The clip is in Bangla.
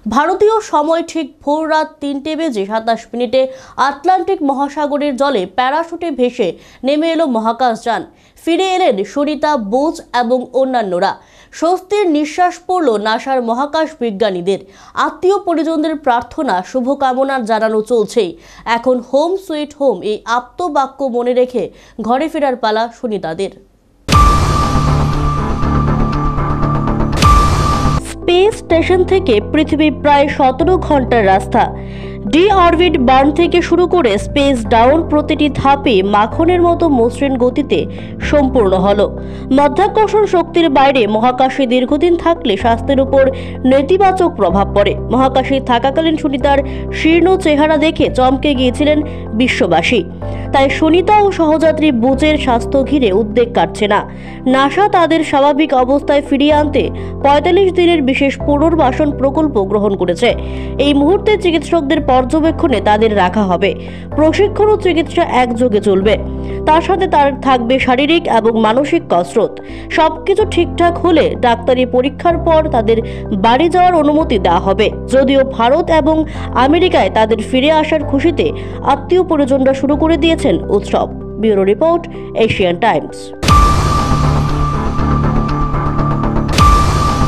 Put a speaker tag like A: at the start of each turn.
A: ভারতীয় সময় ঠিক ভোর রাত 3:27 আটলান্টিক মহাসাগরের জলে প্যারাশুটে ভেসে নেমে এলো মহাকাশযান। ফিরে এলেন সুনিতা বোস এবং অন্যান্যরা। স্বস্তির নিঃশ্বাস পড়ল নাসার মহাকাশ বিজ্ঞানীদের। আত্মীয় পরিজনদের প্রার্থনা শুভকামনা জানানো চলছেই। এখন হোম সুইট হোম এই আপ্তবাক্য মনে রেখে ঘরে ফেরার পালা সুনিতাদের। স্পেস স্টেশন থেকে পৃথিবী প্রায় 17 ঘন্টার রাস্তা। ডি অরবিট বার্ন থেকে শুরু করে স্পেস ডাউন প্রতিটি ধাপে মাখনের মতো মসৃণ গতিতে সম্পূর্ণ হলো। মাধ্যাকর্ষণ শক্তির বাইরে মহাকাশে দীর্ঘদিন থাকলে স্বাস্থ্যের উপর নেতিবাচক প্রভাব পড়ে। মহাকাশে থাকাকালীন সুনিতার শীর্ণ চেহারা দেখে চমকে গিয়েছিলেন বিশ্ববাসী। তাই সুনিতা ও সহযাত্রী বুচের স্বাস্থ্য ঘিরে উদ্বেগ কাটছে না। নাসা তাদের স্বাভাবিক অবস্থায় ফিরিয়ে আনতে 45 দিনের বিশেষ পুনর্বাসন প্রকল্প গ্রহণ করেছে। এই মুহূর্তে চিকিৎসকদের পর্যবেক্ষণে তাদের রাখা হবে। প্রশিক্ষণ ও চিকিৎসা একযোগে চলবে। তার সাথে তার থাকবে শারীরিক এবং মানসিক কসরত। সবকিছু ঠিকঠাক হলে ডাক্তারি পরীক্ষার পর তাদের বাড়ি যাওয়ার অনুমতি দেওয়া হবে। যদিও ভারত এবং আমেরিকায় তাদের ফিরে আসার খুশিতে আত্মীয় পরিজনরা শুরু করে দিয়েছেন উৎসব। Bureau report, Asian Times.